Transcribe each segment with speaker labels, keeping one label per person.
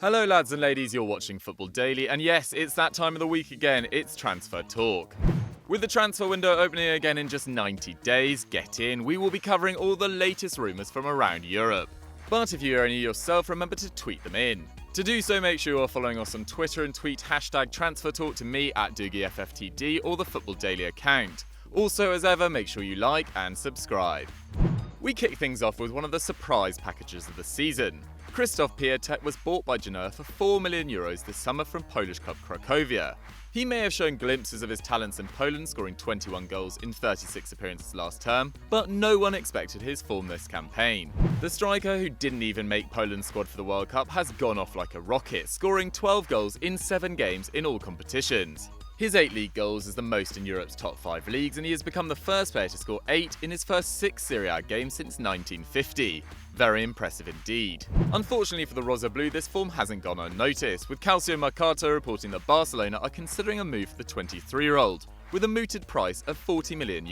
Speaker 1: Hello lads and ladies, you're watching Football Daily, and yes, it's that time of the week again, it's transfer talk. With the transfer window opening again in just 90 days, get in, we will be covering all the latest rumours from around Europe. But if you are any yourself, remember to tweet them in. To do so, make sure you are following us on Twitter and tweet #transfertalk to me at DoogieFFTD or the Football Daily account. Also, as ever, make sure you like and subscribe. We kick things off with one of the surprise packages of the season. Krzysztof Piatek was bought by Genoa for €4 million this summer from Polish club Cracovia. He may have shown glimpses of his talents in Poland, scoring 21 goals in 36 appearances last term, but no one expected his form this campaign. The striker, who didn't even make Poland's squad for the World Cup, has gone off like a rocket, scoring 12 goals in 7 games in all competitions. His 8 league goals is the most in Europe's top 5 leagues, and he has become the first player to score 8 in his first 6 Serie A games since 1950. Very impressive indeed. Unfortunately for the Rosa-Blue, this form hasn't gone unnoticed, with Calcio Mercato reporting that Barcelona are considering a move for the 23-year-old, with a mooted price of €40 million.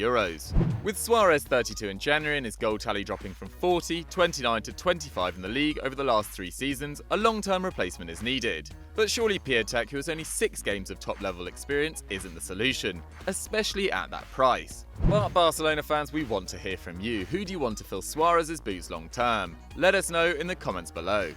Speaker 1: With Suarez 32 in January and his goal tally dropping from 40, 29 to 25 in the league over the last 3 seasons, a long-term replacement is needed. But surely Piatek, who has only 6 games of top-level experience, isn't the solution, especially at that price. But Barcelona fans, we want to hear from you. Who do you want to fill Suarez's boots long-term? Let us know in the comments below.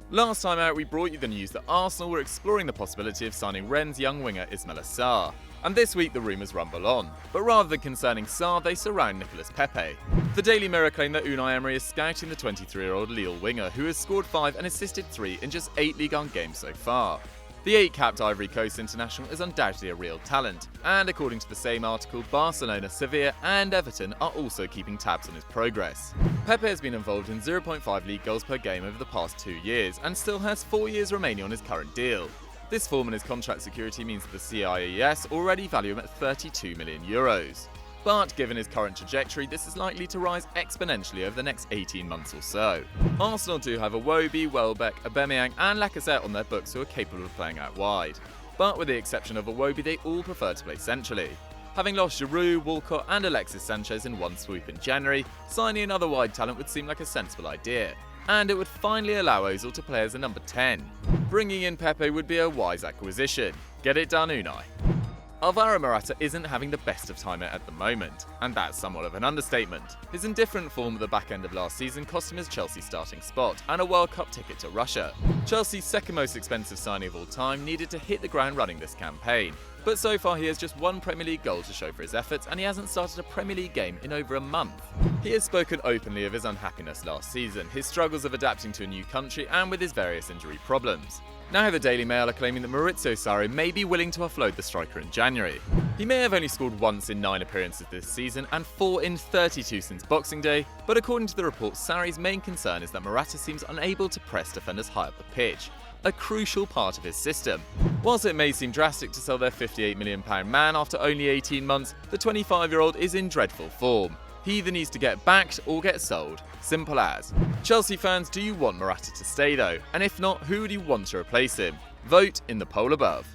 Speaker 1: Last time out, we brought you the news that Arsenal were exploring the possibility of signing Rennes' young winger Ismaila Sarr. And this week the rumours rumble on. But rather than concerning Sarr, they surround Nicolas Pepe. The Daily Mirror claim that Unai Emery is scouting the 23-year-old Lille winger, who has scored 5 and assisted 3 in just 8 Ligue 1 games so far. The 8-capped Ivory Coast international is undoubtedly a real talent, and according to the same article, Barcelona, Sevilla and Everton are also keeping tabs on his progress. Pepe has been involved in 0.5 league goals per game over the past 2 years, and still has 4 years remaining on his current deal. This form and his contract security means that the CIES already value him at €32 million. But given his current trajectory, this is likely to rise exponentially over the next 18 months or so. Arsenal do have Iwobi, Welbeck, Aubameyang and Lacazette on their books who are capable of playing out wide. But with the exception of Iwobi, they all prefer to play centrally. Having lost Giroud, Walcott and Alexis Sanchez in one swoop in January, signing another wide talent would seem like a sensible idea. And it would finally allow Ozil to play as a number 10. Bringing in Pepe would be a wise acquisition. Get it done, Unai. Alvaro Morata isn't having the best of time at the moment, and that's somewhat of an understatement. His indifferent form at the back end of last season cost him his Chelsea starting spot and a World Cup ticket to Russia. Chelsea's second most expensive signing of all time needed to hit the ground running this campaign, but so far he has just 1 Premier League goal to show for his efforts, and he hasn't started a Premier League game in over a month. He has spoken openly of his unhappiness last season, his struggles of adapting to a new country and with his various injury problems. Now the Daily Mail are claiming that Maurizio Sarri may be willing to offload the striker in January. He may have only scored once in 9 appearances this season and 4 in 32 since Boxing Day, but according to the report, Sarri's main concern is that Morata seems unable to press defenders high up the pitch, a crucial part of his system. Whilst it may seem drastic to sell their £58 million man after only 18 months, the 25-year-old is in dreadful form. He either needs to get backed or get sold. Simple as. Chelsea fans, do you want Morata to stay though? And if not, who do you want to replace him? Vote in the poll above.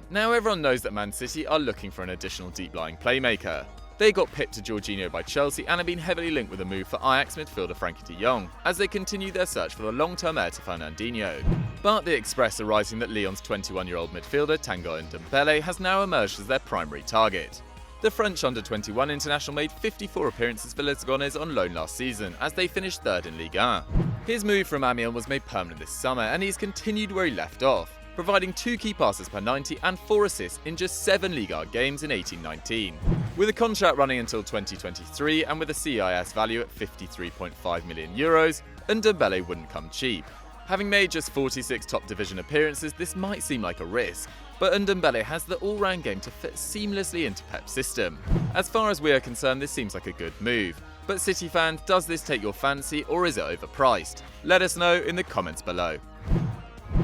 Speaker 1: Now everyone knows that Man City are looking for an additional deep-lying playmaker. They got pipped to Jorginho by Chelsea and have been heavily linked with a move for Ajax midfielder Frankie de Jong, as they continue their search for the long-term heir to Fernandinho. But the Express are writing that Lyon's 21-year-old midfielder Tanguy Ndombele has now emerged as their primary target. The French under-21 international made 54 appearances for Les Gones on loan last season, as they finished 3rd in Ligue 1. His move from Amiens was made permanent this summer, and he's continued where he left off, providing 2 key passes per 90 and 4 assists in just 7 Ligue 1 games in 18-19. With a contract running until 2023 and with a CIS value at €53.5 million, Ndombele wouldn't come cheap. Having made just 46 top division appearances, this might seem like a risk, but Ndombele has the all-round game to fit seamlessly into Pep's system. As far as we are concerned, this seems like a good move. But City fans, does this take your fancy or is it overpriced? Let us know in the comments below.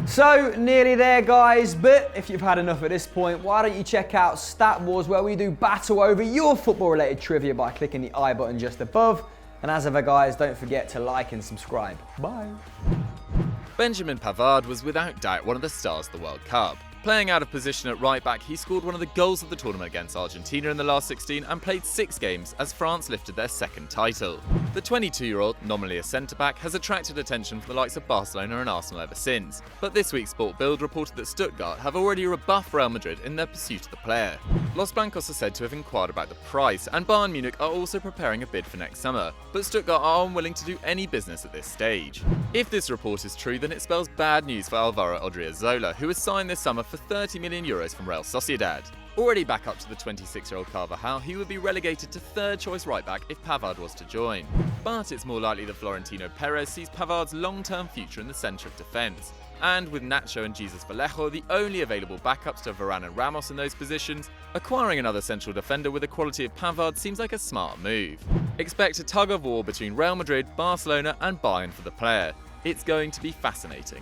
Speaker 2: So, nearly there guys, but if you've had enough at this point, why don't you check out Stat Wars, where we do battle over your football-related trivia by clicking the I button just above. And as ever guys, don't forget to like and subscribe. Bye.
Speaker 1: Benjamin Pavard was without doubt one of the stars of the World Cup. Playing out of position at right back, he scored one of the goals of the tournament against Argentina in the last 16 and played 6 games as France lifted their second title. The 22-year-old, nominally a centre-back, has attracted attention from the likes of Barcelona and Arsenal ever since, but this week's Sport Bild reported that Stuttgart have already rebuffed Real Madrid in their pursuit of the player. Los Blancos are said to have inquired about the price, and Bayern Munich are also preparing a bid for next summer, but Stuttgart are unwilling to do any business at this stage. If this report is true, then it spells bad news for Alvaro Odriozola, who was signed this summer for €30 million from Real Sociedad. Already back up to the 26-year-old Carvajal, he would be relegated to third-choice right-back if Pavard was to join. But it's more likely that Florentino Perez sees Pavard's long-term future in the centre of defence. And with Nacho and Jesus Vallejo the only available backups to Varane and Ramos in those positions, acquiring another central defender with the quality of Pavard seems like a smart move. Expect a tug-of-war between Real Madrid, Barcelona and Bayern for the player. It's going to be fascinating.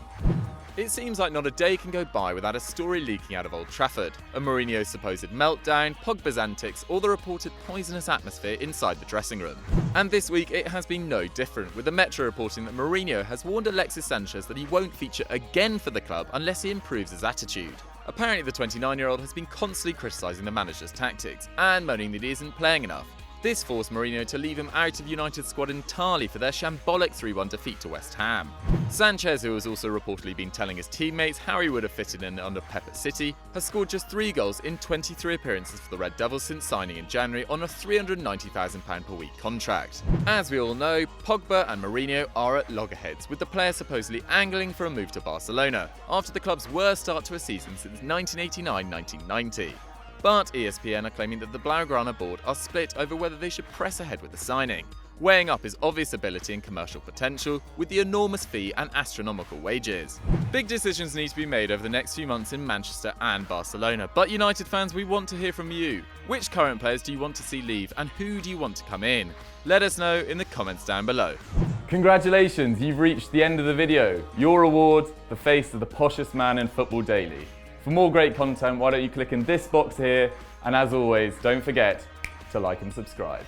Speaker 1: It seems like not a day can go by without a story leaking out of Old Trafford. A Mourinho's supposed meltdown, Pogba's antics, or the reported poisonous atmosphere inside the dressing room. And this week it has been no different, with the Metro reporting that Mourinho has warned Alexis Sanchez that he won't feature again for the club unless he improves his attitude. Apparently the 29-year-old has been constantly criticising the manager's tactics and moaning that he isn't playing enough. This forced Mourinho to leave him out of United's squad entirely for their shambolic 3-1 defeat to West Ham. Sanchez, who has also reportedly been telling his teammates how he would have fitted in under Pep at City, has scored just 3 goals in 23 appearances for the Red Devils since signing in January on a £390,000 per week contract. As we all know, Pogba and Mourinho are at loggerheads, with the player supposedly angling for a move to Barcelona, after the club's worst start to a season since 1989-1990. But ESPN are claiming that the Blaugrana board are split over whether they should press ahead with the signing, weighing up his obvious ability and commercial potential with the enormous fee and astronomical wages. Big decisions need to be made over the next few months in Manchester and Barcelona, but United fans, we want to hear from you. Which current players do you want to see leave and who do you want to come in? Let us know in the comments down below.
Speaker 3: Congratulations, you've reached the end of the video. Your reward, the face of the poshest man in Football Daily. For more great content, why don't you click in this box here, and as always, don't forget to like and subscribe.